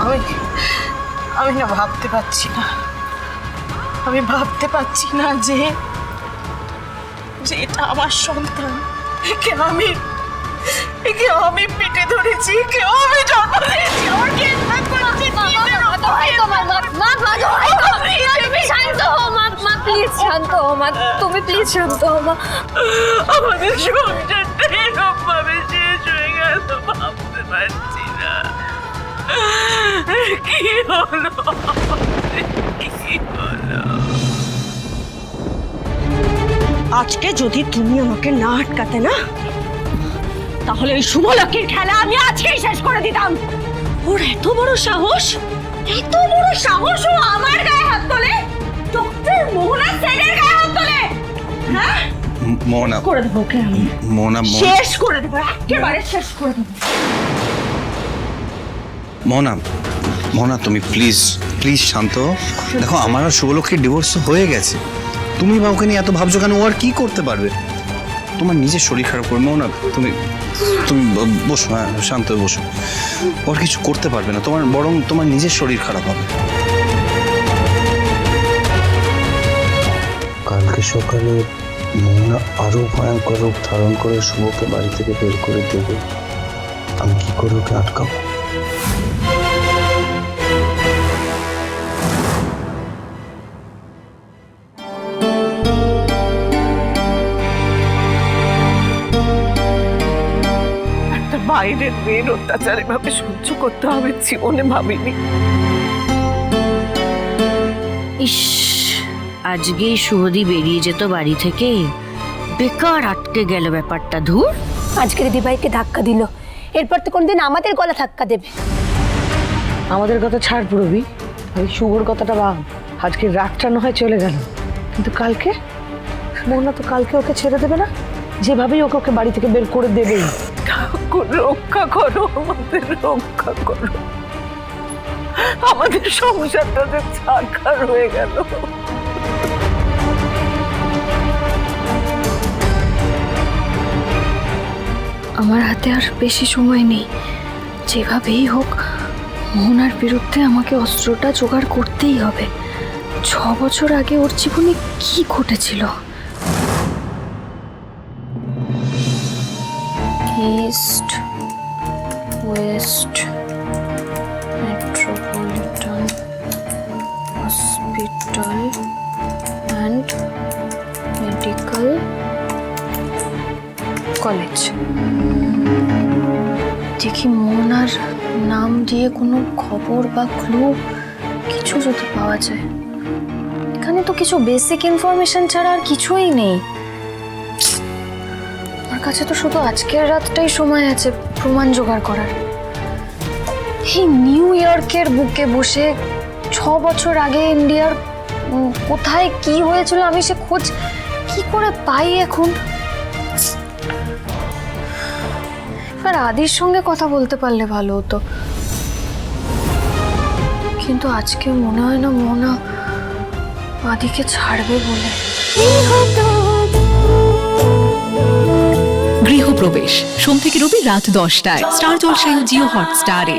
আমি আমি না ভাবতে পারছি না, আমি ভাবতে পারছি না যে এটা আমার সন্তান। একে আমি পেটে ধরেছি, কেউ আমি জন্ম দিয়েছি, আমার কিডন্যাপ করেছে। তুমি প্লিজ শান্ত হও মা। আমাদের সংসারটা এরকম ভাবে শেষ হয়ে গেল, ভাবতে পারছি না। কি হলো, কি হলো? আজকে যদি তুমি আমাকে না আটকাতে না, তাহলে ওই শুভলক্ষীর খেলা আমি আজকেই শেষ করে দিতাম। ওর এত বড় সাহস, এত বড় সাহস, ও আমার গায়ে হাত তোলে, ডক্টর মোহনা সেনের গায়ে হাত তোলে। হ্যাঁ, মোহনা করে দেবো ওকে আমি, মোহনা শেষ করে দেবো, একেবারে শেষ করে দেবো। মোহনা মোহনা তুমি প্লিজ প্লিজ শান্ত হও। দেখো আমার আর শুভলক্ষীর ডিভোর্স হয়ে গেছে, তুমি বা ওকে নিয়ে এত ভাবছো কেন? ও আর কি করতে পারবে? তোমার নিজের শরীর খারাপ করে মোহনা, তুমি তুমি বসো, হ্যাঁ শান্ত হয়ে বসো। ওর কিছু করতে পারবে না, তোমার বরং তোমার নিজের শরীর খারাপ হবে। কালকে সকালে মোহনা আরো ভয়ঙ্কর রূপ ধারণ করে শুভকে বাড়ি থেকে বের করে দেবে। আমি কি করে ওকে আটকাবো? একটা বাইরের মেয়ের অত্যাচার এভাবে সহ্য করতে হবে জীবনে ভাবিনি। ইস, আজকেই শুভদি বেরিয়ে যেত বাড়ি থেকে, বেকার আটকে গেল ব্যাপারটা। ধুর, আজকে দিদিভাইকে ধাক্কা দিল, এরপর তো কোনদিন আমাদের গলা ধাক্কা দেবে। আমাদের কথা ছাড় পুরবি, ওই শুভর কথাটা ভাব। আজকের রাতটা না হয় চলে গেল, কিন্তু কালকে মোহনা তো কালকে ওকে ছেড়ে দেবে না, যেভাবেই ওকে ওকে বাড়ি থেকে বের করে দেবেই। ঠাকুর রক্ষা করো, আমাদের রক্ষা করো, আমাদের সংসারটা যে ছারখার হয়ে গেল। আমার হাতে আর বেশি সময় নেই, যেভাবেই হোক মোহনার বিরুদ্ধে আমাকে অস্ত্রটা জোগাড় করতেই হবে। 6 বছর আগে ওর জীবনে কি ঘটেছিল? East West metropolitan hospital and medical college. দেখি মোহনার নাম দিয়ে কোনো খবর বা ক্লু কিছু যদি পাওয়া যায়। এখানে তো কিছু বেসিক ইনফরমেশন ছাড়া আর কিছুই নেই। আমার কাছে তো শুধু আজকের রাতটাই সময় আছে প্রমাণ জোগাড় করার। এই নিউ ইয়র্কের বুকে বসে 6 বছর আগে ইন্ডিয়ার কোথায় কি হয়েছিল আমি সে খোঁজ কি করে পাই এখন? আর আদির সঙ্গে কথা বলতে পারলে ভালো হতো, কিন্তু আজকে মনে হয় না মোহনা আদিকে ছাড়বে বলে। গৃহপ্রবেশ সোম থেকে রবি রাত 10টায় স্টার জলসায় ও জিও হটস্টারে।